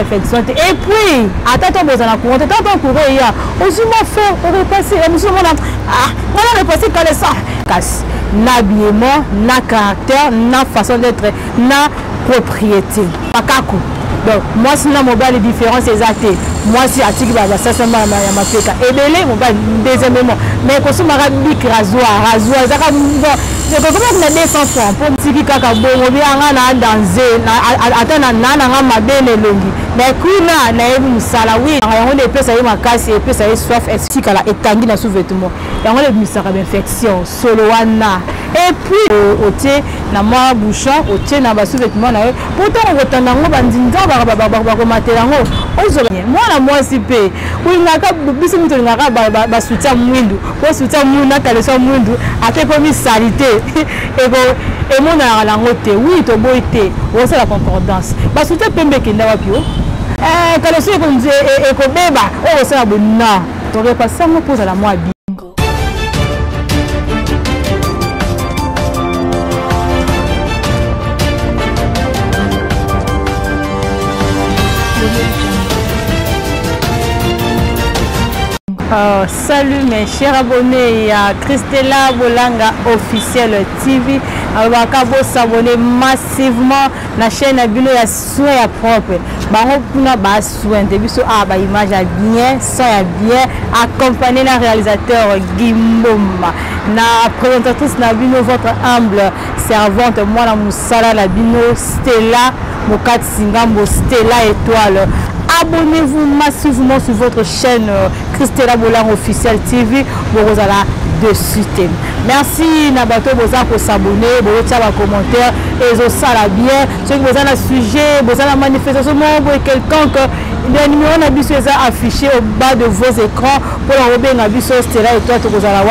Et puis, attends, vous en courant, attends, courant, il y a aussi ma fait, on est passé, on est passé quand ça casse. N'habillement, na caractère, na façon d'être, na propriété. Pakaku. Donc, moi, si la mobile différence c'est athée. Moi, si Atiki va ça, c'est ma péka. Et les mobile, deuxièmement. Mais quand on m'a dit rasoir, ça va je comprends que les 200 francs pour Tiki Kaka Bongo, bien à danser, attends, nana ma belle longi. Mais kuna, na ebu salawi, on est peu ça y ma casse et peu ça y soif, est-ce qu'elle a étendu dans sous-vêtement. Et on est mis infection, soloana. Et puis, au thé, na moi bouchon, au thé, na sous-vêtement, pourtant, on va t'en bandinza, moi, la moi, si peu. Oui, n'a pas de soutien mouindou, ou soutien mouna, t'as le son mouindou, a fait comme salité. Et mon a la route, oui, tu as été, on sait la concordance. Bah, soutien pembe qui n'a pas pu. Quand le son est comme dit, et comme bébé, oh, c'est la bonne. Non, tu aurais pas ça, me pose à la moi bingo. Salut mes chers abonnés à Christella Bolanga officiel TV. On va s'abonner massivement à la chaîne Abino ya soin ya propre. Bango puna ba soin de biso ba image ya bien, son ya bien accompagné la réalisateur Gimboma. Na présentatrice Nabino votre humble servante moi la Moussala Nabino Stella Mokat Singambo Stella étoile. Abonnez-vous massivement sur votre chaîne Christella Bolanga officiel TV pour vous aller dessus. Merci Nabato Boza pour s'abonner, pour faire un commentaire et ça la bien. Ceux qui vous avez un sujet, vous avez une manifestation, quelqu'un le numéro Nabiso est affiché au bas de vos écrans pour la robe Nabiso Stella et toi tu vous allez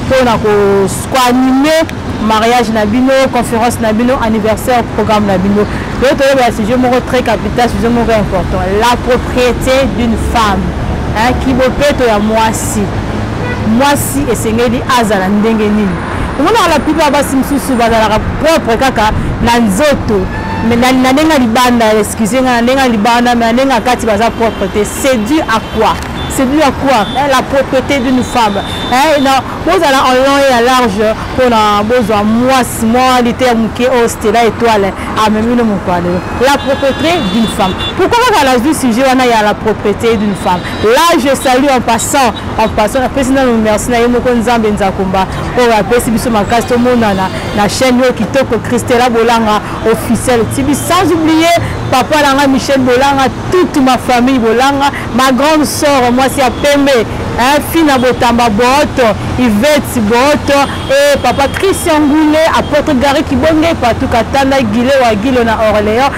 pour animer mariage Nabino, conférence Nabino, anniversaire, programme Nabino. L'autre sujet très capital, sujet important. La propriété d'une femme. Qui vous peut à moi si et c'est dit azala ndengeni. On a la plupart basi msusu bazala propre kaka na nzoto. Mais na nenga libanda, excusez-moi, na nenga libanda, mais na nenga kati baza propreté. C'est dû à quoi? C'est dû à quoi? La propreté d'une femme. Vous allez en long et à large pour la besoin moi l'été mouké au Stella étoile à même une la propreté d'une femme. Pourquoi dans la vie sujet on a la propreté d'une femme? Là je salue en passant la présidente merci na yemo konzambe nzakumba pour la précipice ma caste monana la chaîne qui toque Christella Bolanga officiel tibi sans oublier papa Langa Michel Bolanga toute ma famille Bolanga ma grande sœur moi c'est à Pembe Fina Botamba Boto Yvette Boto et papa Christian Goulet apôtre Gary Kibonge partout Katana Guilé ou Aguilo na Orléans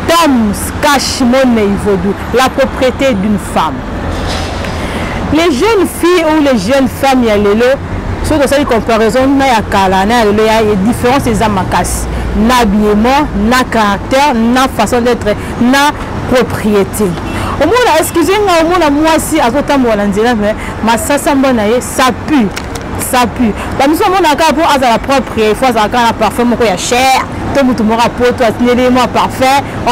Tam cache mon Ivodou la propriété d'une femme. Les jeunes filles ou les jeunes femmes y a lelo sur de cette comparaison na ya kala na lelo ya différence des amakas n'habillement na caractère na façon d'être na propriété. Au moins, excusez-moi, au moins, moi aussi, à votre temps, mais ça pue. Ça pue. Nous sommes pour la propre il faut la parfum, il y a cher. Tout le monde a pour toi, moi parfait. On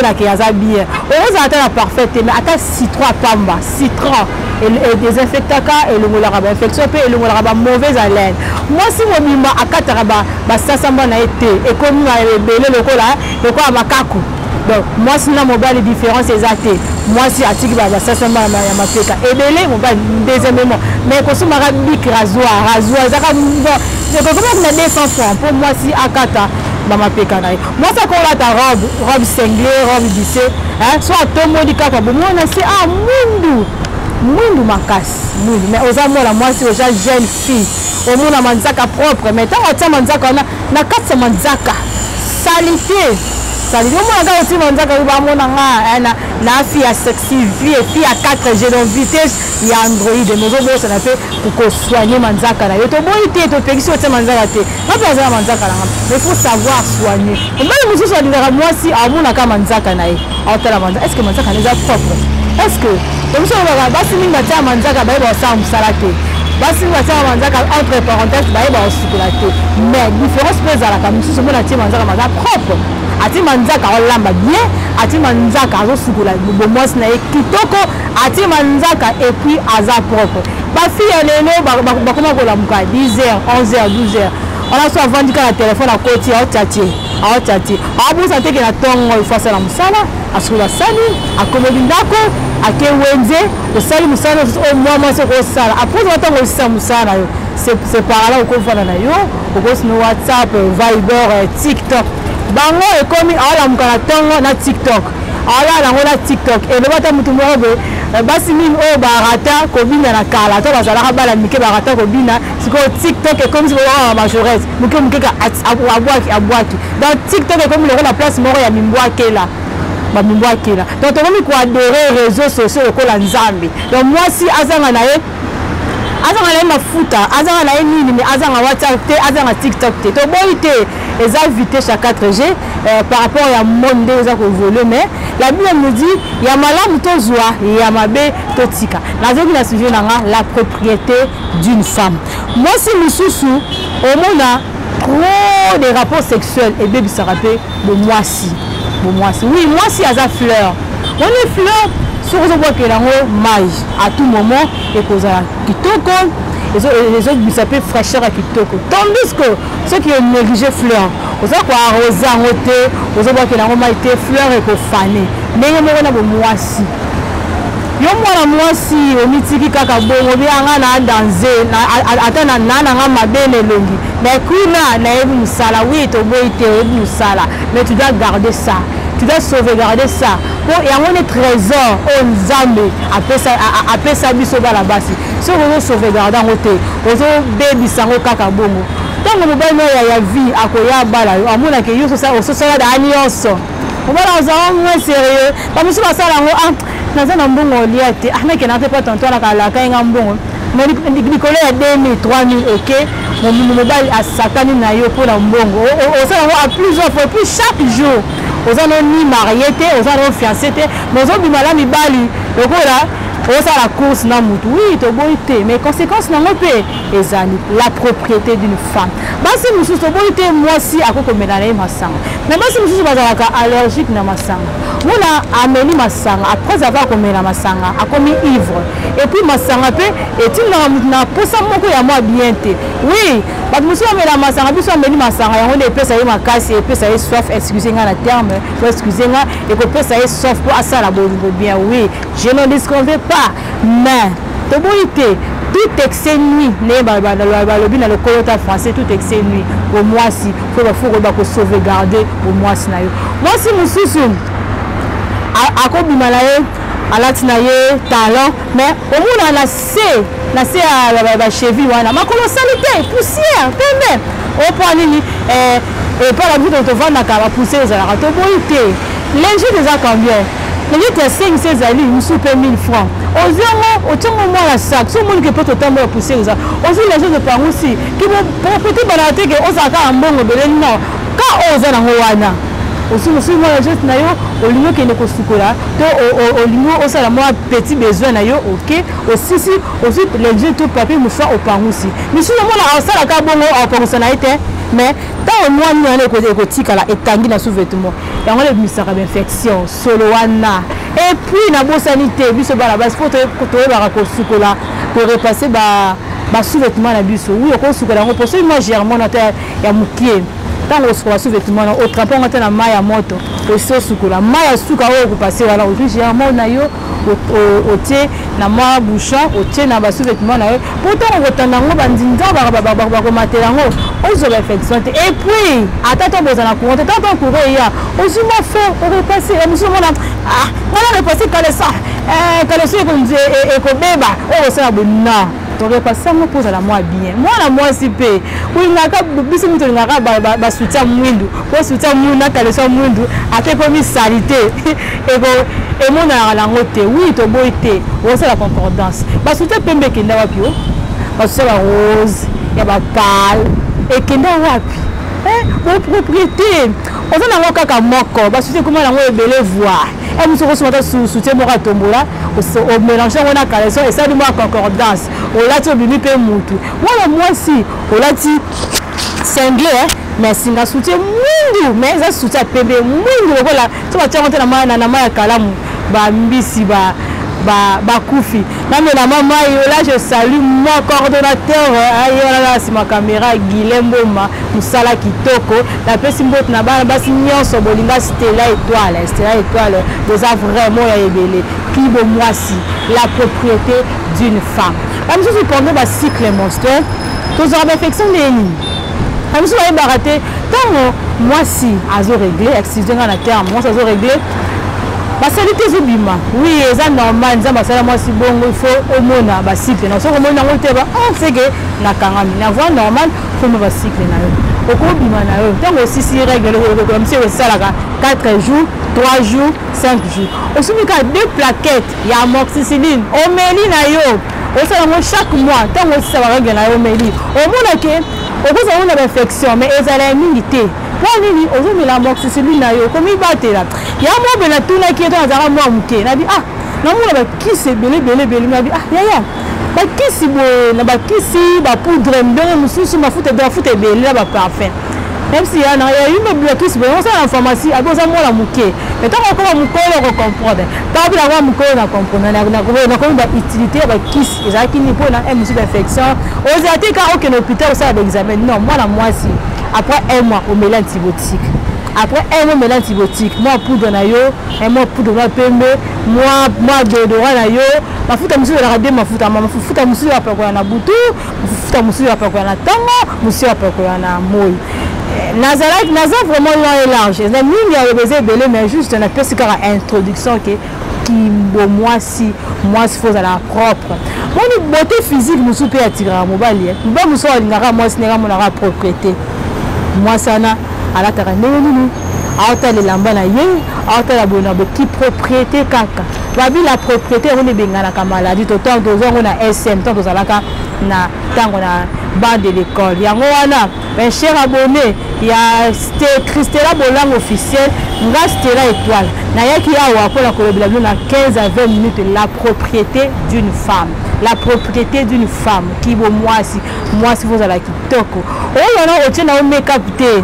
a qui a bien. On a la parfaite, mais attends, citron pamba, citron. Et désinfectant et le moulin rabat infection et le moulin rabat mauvaise haleine. Moi, si mon mima à 4 rabats, ça a été. Et comme nous avons belé le cola, le quoi à Makaku. Donc, moi, si la mobile est différente, c'est athée. Moi, si Atiki va ça, c'est ma péka. Et les mobile, deuxièmement. Mais quand on m'a dit rasoir, ça va je peux comment on a 200 francs pour moi, si Akata, dans ma péka. Moi, ça qu'on a ta robe cinglée, robe lissée. Soit tout le monde dit que moi, on a dit, ah, Moundou ma casse. Mais aux amours, moi, c'est aux jeunes filles. Au monde, on a manzaka propre. Mais tant qu'on a manzaka, on a 4 manzaka. Salité. Moi, aussi, na fille à sexy, fille à 4 G dans vitesse, il y a Android, mais on ça fait pour soigner Manzaka. Il y a tout bon, il y a tout petit, Manzaka. Il faut savoir soigner. Moi, si à mon aka Manzaka, est-ce que Manzaka est propre? Est-ce que, comme ça, on va passer Manzaka, entre parenthèses, mais différence pèse à la caméra, si on a Manzaka propre. ati manzaka olamba bien ati manzaka azosukula bomwasi na ye kitoko ati manzaka et puis aza propre ba fille lelo bakoma kolamuka 10h 11h 12h on a soit vendu la téléphone à côté à tchati abusa teke na tongo ifasa la musala asula sali akomeli ndako akewenze osali musala o mwa se ko sala après watango isa musala yo c'est par là ko fana na yo ko no WhatsApp Viber TikTok bango ekomi ala mukana tongo na TikTok ala na ngona TikTok et le bata mutu moko basi mine o barata kobina na kala to bazala bala mike barata kobina siko TikTok et comme si on majoresse muke muke abwaki dans TikTok et comme le la place moko ya mimbwake là ba mimbwake là donc on ko adorer réseaux sociaux ko la nzambe donc moi si azanga na ye azanga na mafuta azanga na nini mais azanga WhatsApp te azanga TikTok te to boite eza vitesse à 4G par rapport à monde eza ko évoluer mais la Bible nous dit il y a malamu to zwa il y a mabe to tika nazoki na sujet nanga la propriété d'une femme moi si mususu au monde a trop de rapports sexuels et bébé ça rappelle de moi si oui moi si aza fleur on est fleur sur ce bois que lango mage à tout moment et cause kitoko les autres s'appellent fraîcheur à kitoko tandis que ceux qui ont négligé fleur aux autres quoi arroser en hauteur aux autres que lango maïté fleur et ko fané mais il y a mo moisi yo mwana mwasi omitiki kaka bongo bianga na danser ata na nga mabene longi mais kuna na ebu musala oui to boite ebu musala mais tu dois garder ça tu dois sauvegarder ça pour y a un trésor au nzambe après ça biso bala basi so ko sauvegarder ngote ozo baby sango kaka bongo tango mobali ya vie akoya bala amona ke yo so ça da nyonso obala ozo mo sérieux ba musu basala ngo naza na mbongo liate mais que n'était pas tonton la kala kainga mbongo mais Nicolas ya 2000 3000 OK mon mobile a satani na yo pour la mbongo ça à plusieurs fois puis chaque jour aux allons ni marié té aux allons fiancé té mais aux bimala mi bali lokola ça la course na mutu oui to boité mais conséquence na ngopé ezali la propriété d'une femme basi mususu to boité moi si akoko menana masanga mais basi mususu bazalaka allergique na masanga mona ameli masanga après avoir komela masanga akomi ivre et puis masanga pe etinga mutu na posa moko ya moi bien té oui ba mususu amela masanga biso ameli masanga yango ne pesa ye makasi et pesa ye soif excusez-moi la terme excusez-moi et ko pesa ye soif pour asala bolingo bien oui je ne disconvais pas mais to boité tout excès nuit ne balobi na le côté français tout excès nuit au moi si faut ba ko sauvegarder au moi si na yo moi si mususu akobima na ye alati na ye talent mais omona na se ba cheville wana makolo salité poussière pembe opo nini et pas la bout de te vendre ka ba poussière za la to boité linge déjà combien linge te 5 zali musu pe 1000 francs ozongo otongo moi la sac so moni que peut to tambo poussière za ozo les choses de par aussi qui vont petit balaté que ozaka mbongo belé non ka oza na wana aussi moi juste na yo olingo ke ne ko sukola to olingo osala moi petit besoin na yo OK aussi les jeux tout papier me faire au pangusi mais si le monde a osala ka bongo au pangusi na été mais tant moi ni na ko tika la etangi na sous-vêtement yango le misaka infection solo wana et puis na bo sanité biso bala bas faut to ba ko sukola pour repasser ba sous-vêtement na biso oui ko sukola ngo pour ça moi germon na ya mukie tango osikola sous-vêtement au trapon ngata na mai ya moto oso sukola mai ya suka oyo kopase wala otugermon na yo otie na moi bouchon otie na ba sous-vêtement na yo pourtant otanda ngo bandinza ba komatela ngo ozo ba infection et puis atata boza na courant tata courant ya ozo mo faire repasser et monsieur mona voilà repasser caleçon et ko beba o ça bonna to repasser mo pose la moi bien moi la moi si pe oui ngaka biso muto ngaka ba soutien mwindu ko soutien mwindu na caleçon mwindu ate ko mi salité et mon na ngote oui to boité o ça la concordance ba soutien pembe kenda wapi o ba soutien la rose ya ba pâle et kenda wapi vos propriétés on a kaka moko ba soutien comment lango ebele voir et nous serons soutien moko tombola au mélanger on a caleçon et ça du moi concordance o lati obimi pe mutu wala moi si o lati cinglé mais singa soutien mundu mais ça soutien pembe mundu voilà so ba tiango na maya kalamu ba mbisi ba kufi na mena mama yo là je salue mon coordonnateur ayola si ma caméra Guilemboma musala kitoko la pesi mbot na bana basi nyonso bolinga Stella étoile déjà vraiment ya ebele qui bo moi si la propriété d'une femme comme si je pendant ba cycle menstruel tous en affection neni comme si on va rater tant moi si azo régler excision na terme moi ça azo régler basalite zobima oui eza normal nza basala mwasi bongo il faut omona bacycle na soko omona ngo te ba c'est que na kangami na voie normal faut me bacycle na yo okobima na yo ntango osisi règle comme si osalaka 4 jours 3 jours 5 jours osumika 2 plaquettes ya amoxicilline omeli na yo osala ngo chaque mois ntango osisa ba règle na yo omeli omona ke okoza una infection mais ezala mingi te nini ozomela amoxicilline na yo komi batela ya mo bela tuna ki to azara mo muke na bi na mo na bakisi bele na bi ya bakisi bo na bakisi ba poudre mbere mususu mafuta bele na ba parfum même si ya na ya une blocus bo on sa en pharmacie agoza mo la muke mais tant ko mukolo ko comprendre pas bi la mo mukolo na comprendre na ko ba utilité ba kisi ezaki ni po na musu d'infection ozati ka aucun hôpital ça d'examen non moi la moisi après un mois au mélange antibiotique après un mois mélange antibiotique moi poudre na yo un mois poudre na pembe moi déodorant na yo mafuta musu la rade mafuta musu ya pakwa na butu mafuta musu ya pakwa na tango musu ya pakwa na moi naza vraiment long et large na mingi ya besoin belé mais juste na pesi ka introduction qui bon moi si faut à la propre mon beauté physique musu pe atira mobali ba musu alingaka moi si nega monaka propriété moi sana ala tara nini auta le lamba na ye auta la bona qui propriété kaka babi la propriété on est bengana ka maladie to temps dozongo na SM temps dozalaka na tango na bande de l'école yango wana ben cher abonné ya Christella Bolang officiel nga Stella étoile na yaki awa pour la collaboration na 15 à 20 minutes la propriété d'une femme qui bo moi si vous allez kitoko oh yana otie na make-up te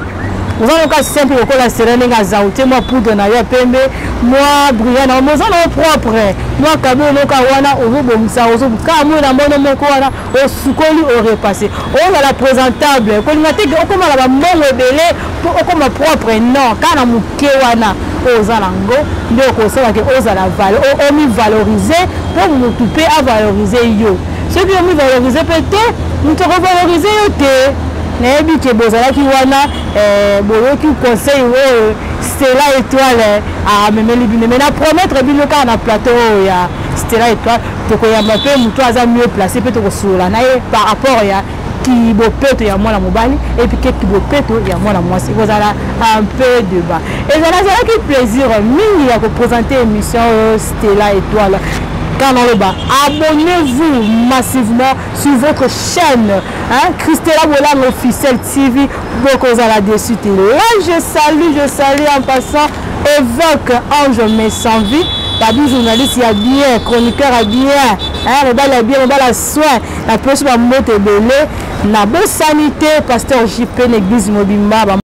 vous allez encore simple ko la serene nga zaute moi poudre na ya pembe moi brillant na mo zana propre moi kabelo ka wana ozobomisa ozobuka mo na mono moko wana osukoli o repasser on la présentable ko ngate ko mala ba mbongo belé ko ma propre non kana muke wana ozalango ndoko sala ke ozala valeur o mi valoriser pour mutu pe a valoriser yo ce qui mi valoriser peut-être mutu revaloriser yo te nebi ke bozala ki wana boyo ki conseil Stella étoile a memeli bine mais na promettre bino ka na plateau ya Stella étoile to ko ya mpe mutu aza mieux placé peut ko sula na par rapport ya qui bopeto ya mwana mobali et puis qui bopeto ya mwana mwasi kozala un peu de bas et ça là qui plaisir mingi ya ko présenter émission Stella étoile. Quand on le bat, abonnez-vous massivement sur votre chaîne Christella Bolang officiel TV beaucoup à la dessus télé. Là je salue en passant évoque Ange mais sans vie. Babi journaliste il y a bien, chroniqueur a bien, le bal a bien, le bal a soin, la poche va monter belé, la bonne sanité, pasteur JP l'église Mobimba,